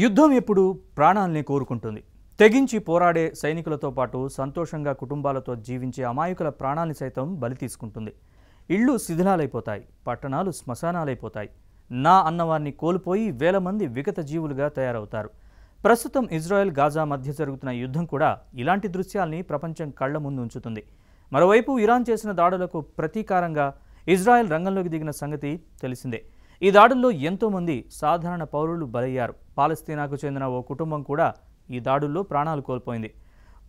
యుద్ధం ఎప్పుడు ప్రాణాల్ని కోరుకుంటుంది. తెగించి పోరాడే సైనికులతో పాటు సంతోషంగా కుటుంబాలతో జీవించే అమాయకుల ప్రాణాల్ని సైతం బలి తీసుకుంటుంది. ఇళ్ళు శిథిలాలైపోతాయి, పట్టణాలు శ్మశానాలైపోతాయి. నా అన్నవారిని కోల్పోయి వేల మంది విగత జీవులుగా తయారవుతారు. ప్రస్తుతం ఇజ్రాయెల్ గాజా మధ్య జరుగుతున్న యుద్ధం కూడా ఇలాంటి దృశ్యాల్ని ప్రపంచం కళ్ల ముందు ఉంచుతుంది. మరోవైపు ఇరాన్ చేసిన దాడులకు ప్రతీకారంగా ఇజ్రాయెల్ రంగంలోకి దిగిన సంగతి తెలిసిందే. ఈ దాడుల్లో ఎంతోమంది సాధారణ పౌరులు బలయ్యారు. పాలస్తీనాకు చెందిన ఓ కుటుంబం కూడా ఈ దాడుల్లో ప్రాణాలు కోల్పోయింది.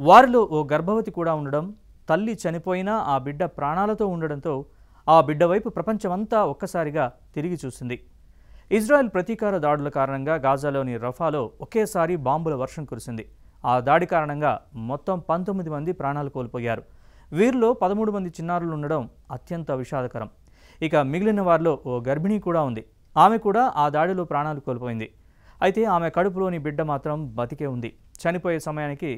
వారిలో ఓ గర్భవతి కూడా ఉండడం, తల్లి చనిపోయినా ఆ బిడ్డ ప్రాణాలతో ఉండడంతో ఆ బిడ్డ వైపు ప్రపంచమంతా ఒక్కసారిగా తిరిగి చూసింది. ఇజ్రాయెల్ ప్రతీకార దాడుల కారణంగా గాజాలోని రఫాలో ఒకేసారి బాంబుల వర్షం కురిసింది. ఆ దాడి కారణంగా మొత్తం 19 మంది ప్రాణాలు కోల్పోయారు. వీరిలో 13 మంది చిన్నారులు ఉండడం అత్యంత విషాదకరం. ఇక మిగిలిన వారిలో ఓ గర్భిణీ కూడా ఉంది. ఆమె కూడా ఆ దాడిలో ప్రాణాలు కోల్పోయింది. అయితే ఆమె కడుపులోని బిడ్డ మాత్రం బతికే ఉంది. చనిపోయే సమయానికి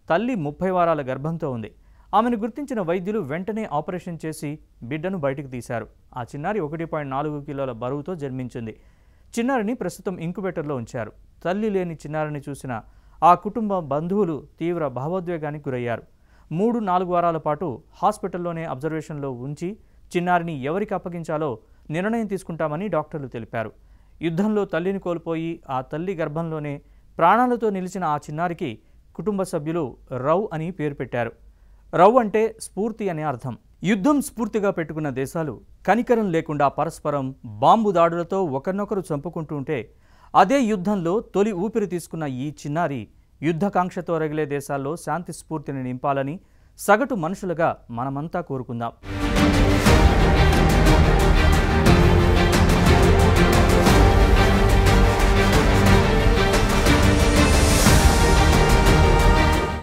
తల్లి 30 వారాల గర్భంతో ఉంది. ఆమెను గుర్తించిన వైద్యులు వెంటనే ఆపరేషన్ చేసి బిడ్డను బయటికి తీశారు. ఆ చిన్నారి 1.4 కిలోల బరువుతో జన్మించింది. చిన్నారిని ప్రస్తుతం ఇంక్యుబేటర్లో ఉంచారు. తల్లి లేని చిన్నారిని చూసిన ఆ కుటుంబ బంధువులు తీవ్ర భావోద్వేగానికి గురయ్యారు. 3-4 వారాల పాటు హాస్పిటల్లోనే అబ్జర్వేషన్లో ఉంచి చిన్నారిని ఎవరికి అప్పగించాలో నిర్ణయం తీసుకుంటామని డాక్టర్లు తెలిపారు. యుద్ధంలో తల్లిని కోల్పోయి ఆ తల్లి గర్భంలోనే ప్రాణాలతో నిలిచిన ఆ చిన్నారికి కుటుంబ సభ్యులు రౌ అని పేరు పెట్టారు. రౌ అంటే స్ఫూర్తి అనే అర్థం. యుద్ధం స్ఫూర్తిగా పెట్టుకున్న దేశాలు కనికరం లేకుండా పరస్పరం బాంబు దాడులతో ఒకరినొకరు చంపుకుంటూ ఉంటే, అదే యుద్ధంలో తొలి ఊపిరి తీసుకున్న ఈ చిన్నారి యుద్ధకాంక్షతో రగిలే దేశాల్లో శాంతి స్ఫూర్తిని నింపాలని సగటు మనుషులుగా మనమంతా కోరుకుందాం.